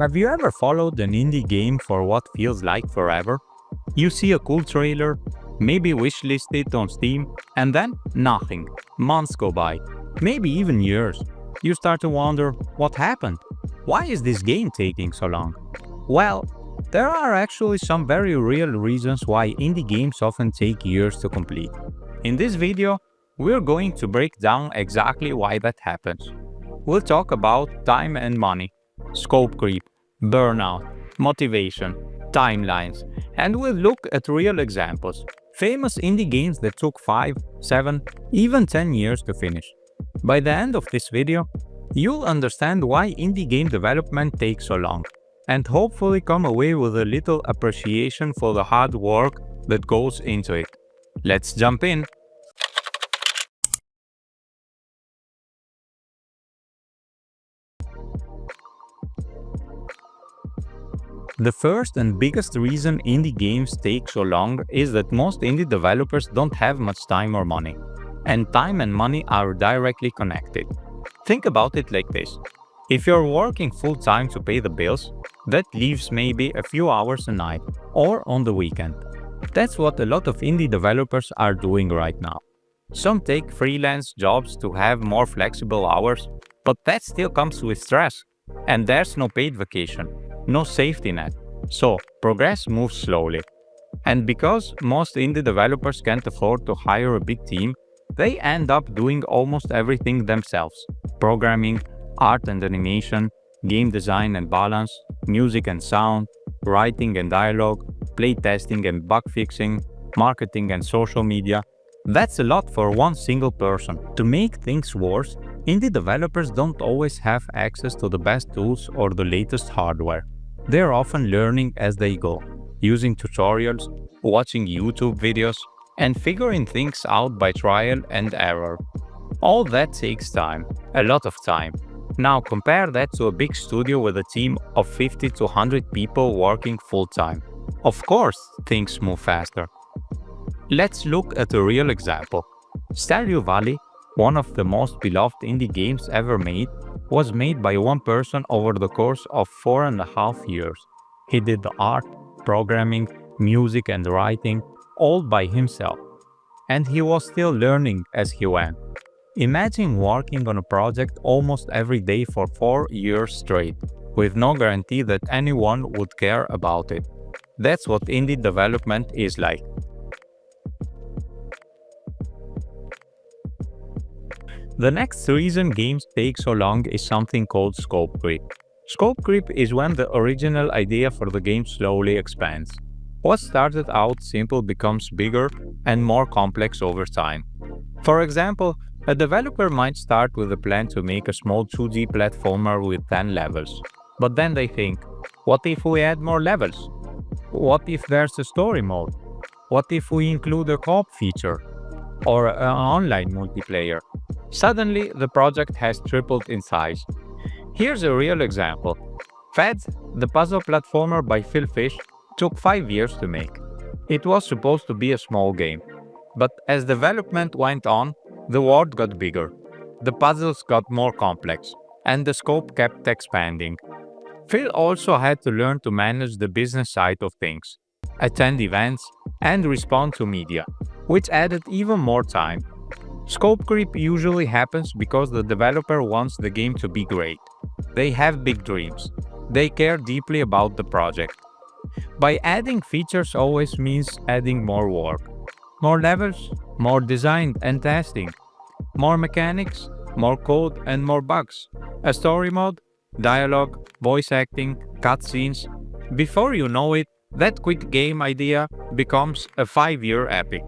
Have you ever followed an indie game for what feels like forever? You see a cool trailer, maybe wishlist it on Steam, and then nothing. Months go by, maybe even years. You start to wonder, what happened? Why is this game taking so long? Well, there are actually some very real reasons why indie games often take years to complete. In this video, we're going to break down exactly why that happens. We'll talk about time and money, scope creep, burnout, motivation, timelines, and we'll look at real examples. Famous indie games that took 5, 7, even 10 years to finish. By the end of this video, you'll understand why indie game development takes so long, and hopefully come away with a little appreciation for the hard work that goes into it. Let's jump in! The first and biggest reason indie games take so long is that most indie developers don't have much time or money. And time and money are directly connected. Think about it like this. If you're working full-time to pay the bills, that leaves maybe a few hours a night or on the weekend. That's what a lot of indie developers are doing right now. Some take freelance jobs to have more flexible hours, but that still comes with stress. And there's no paid vacation, no safety net. So, progress moves slowly. And because most indie developers can't afford to hire a big team, they end up doing almost everything themselves. Programming, art and animation, game design and balance, music and sound, writing and dialogue, playtesting and bug fixing, marketing and social media. That's a lot for one single person. To make things worse, indie developers don't always have access to the best tools or the latest hardware. They're often learning as they go, using tutorials, watching YouTube videos, and figuring things out by trial and error. All that takes time, a lot of time. Now compare that to a big studio with a team of 50 to 100 people working full-time. Of course, things move faster. Let's look at a real example. Stardew Valley, one of the most beloved indie games ever made, was made by one person over the course of 4.5 years. He did the art, programming, music and writing, all by himself. And he was still learning as he went. Imagine working on a project almost every day for 4 years straight, with no guarantee that anyone would care about it. That's what indie development is like. The next reason games take so long is something called scope creep. Scope creep is when the original idea for the game slowly expands. What started out simple becomes bigger and more complex over time. For example, a developer might start with a plan to make a small 2D platformer with 10 levels. But then they think, what if we add more levels? What if there's a story mode? What if we include a co-op feature? Or an online multiplayer? Suddenly, the project has tripled in size. Here's a real example. Feds, the puzzle platformer by Phil Fish, took 5 years to make. It was supposed to be a small game. But as development went on, the world got bigger. The puzzles got more complex, and the scope kept expanding. Phil also had to learn to manage the business side of things, attend events, and respond to media, which added even more time. Scope creep usually happens because the developer wants the game to be great. They have big dreams. They care deeply about the project. By adding features always means adding more work. More levels, more design and testing. More mechanics, more code and more bugs. A story mode, dialogue, voice acting, cutscenes. Before you know it, that quick game idea becomes a 5-year epic.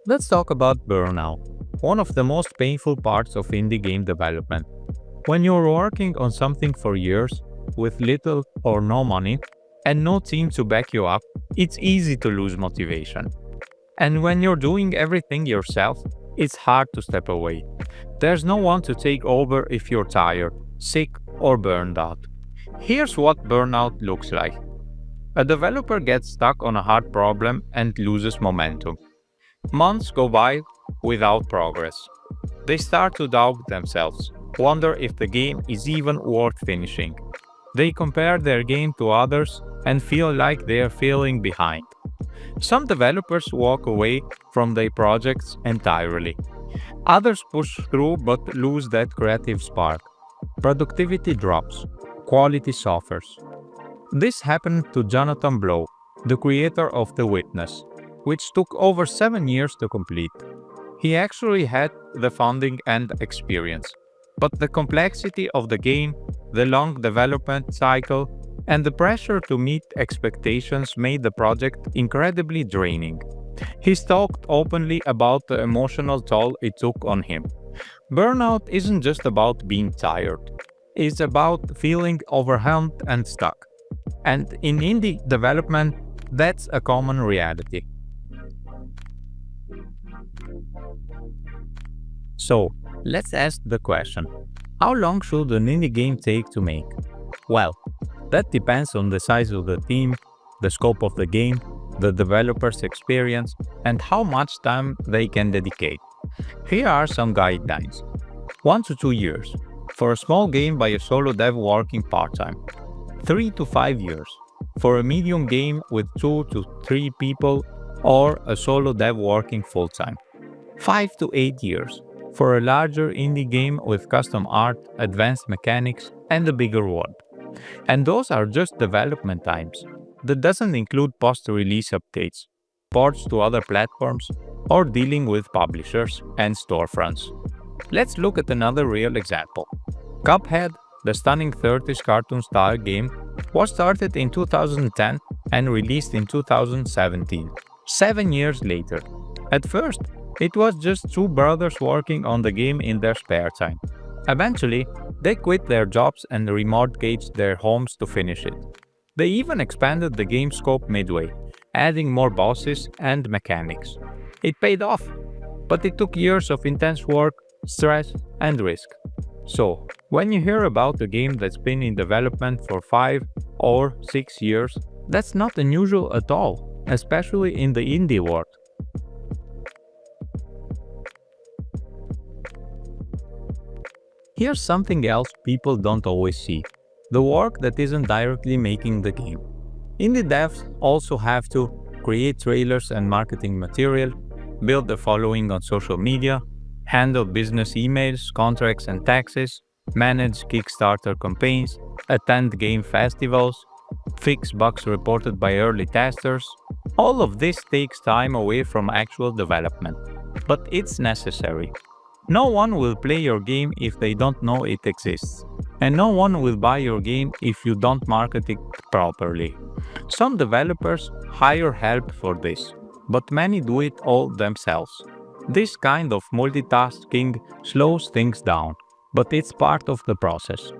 Let's talk about burnout, one of the most painful parts of indie game development. When you're working on something for years, with little or no money, and no team to back you up, it's easy to lose motivation. And when you're doing everything yourself, it's hard to step away. There's no one to take over if you're tired, sick, or burned out. Here's what burnout looks like. A developer gets stuck on a hard problem and loses momentum. Months go by without progress. They start to doubt themselves. wonder if the game is even worth finishing. They compare their game to others and feel like they are falling behind. Some developers walk away from their projects entirely. Others push through but lose that creative spark. Productivity drops, quality suffers. This happened to Jonathan Blow, the creator of The Witness, which took over 7 years to complete. He actually had the funding and experience, but the complexity of the game, the long development cycle, and the pressure to meet expectations made the project incredibly draining. He's talked openly about the emotional toll it took on him. Burnout isn't just about being tired, it's about feeling overwhelmed and stuck. And in indie development, that's a common reality. So, let's ask the question, how long should an indie game take to make? Well, that depends on the size of the team, the scope of the game, the developer's experience, and how much time they can dedicate. Here are some guidelines. 1 to 2 years for a small game by a solo dev working part-time. 3 to 5 years for a medium game with 2 to 3 people or a solo dev working full-time. 5 to 8 years for a larger indie game with custom art, advanced mechanics, and a bigger world. And those are just development times. That doesn't include post-release updates, ports to other platforms, or dealing with publishers and storefronts. Let's look at another real example. Cuphead, the stunning 30s cartoon-style game, was started in 2010 and released in 2017, 7 years later. At first, it was just two brothers working on the game in their spare time. Eventually, they quit their jobs and remortgaged their homes to finish it. They even expanded the game scope midway, adding more bosses and mechanics. It paid off, but it took years of intense work, stress, and risk. So, when you hear about a game that's been in development for 5 or 6 years, that's not unusual at all, especially in the indie world. Here's something else people don't always see: the work that isn't directly making the game. Indie devs also have to create trailers and marketing material, build a following on social media, handle business emails, contracts and taxes, manage Kickstarter campaigns, attend game festivals, fix bugs reported by early testers. All of this takes time away from actual development, but it's necessary. No one will play your game if they don't know it exists, and no one will buy your game if you don't market it properly. Some developers hire help for this, but many do it all themselves. This kind of multitasking slows things down, but it's part of the process.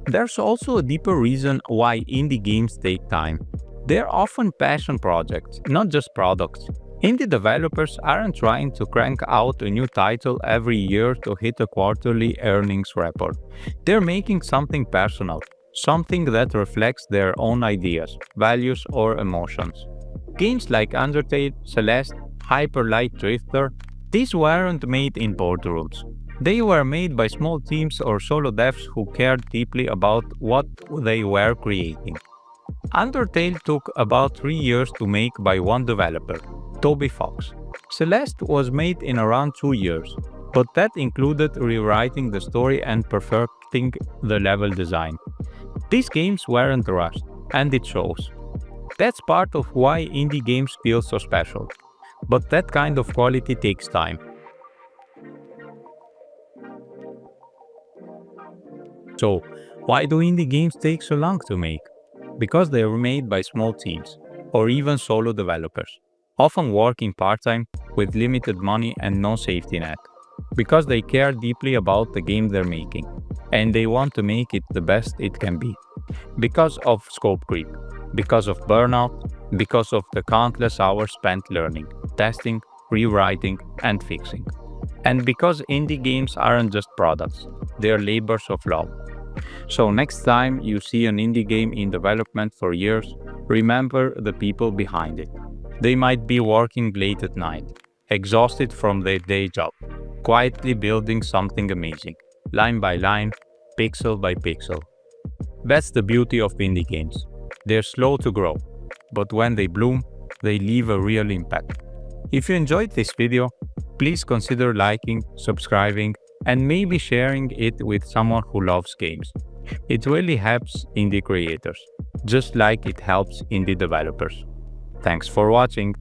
There's also a deeper reason why indie games take time. They're often passion projects, not just products. Indie developers aren't trying to crank out a new title every year to hit a quarterly earnings report. They're making something personal, something that reflects their own ideas, values, or emotions. Games like Undertale, Celeste, Hyper Light Drifter, these weren't made in boardrooms. They were made by small teams or solo devs who cared deeply about what they were creating. Undertale took about 3 years to make by one developer, Toby Fox. Celeste was made in around 2 years, but that included rewriting the story and perfecting the level design. These games weren't rushed, and it shows. That's part of why indie games feel so special. But that kind of quality takes time. So, why do indie games take so long to make? Because they are made by small teams, or even solo developers, often working part-time with limited money and no safety net. Because they care deeply about the game they're making, and they want to make it the best it can be. Because of scope creep, because of burnout, because of the countless hours spent learning, testing, rewriting, and fixing. And because indie games aren't just products, they're labors of love. So next time you see an indie game in development for years, remember the people behind it. They might be working late at night, exhausted from their day job, quietly building something amazing, line by line, pixel by pixel. That's the beauty of indie games. They're slow to grow, but when they bloom, they leave a real impact. If you enjoyed this video, please consider liking, subscribing, and maybe sharing it with someone who loves games. It really helps indie creators, just like it helps indie developers. Thanks for watching.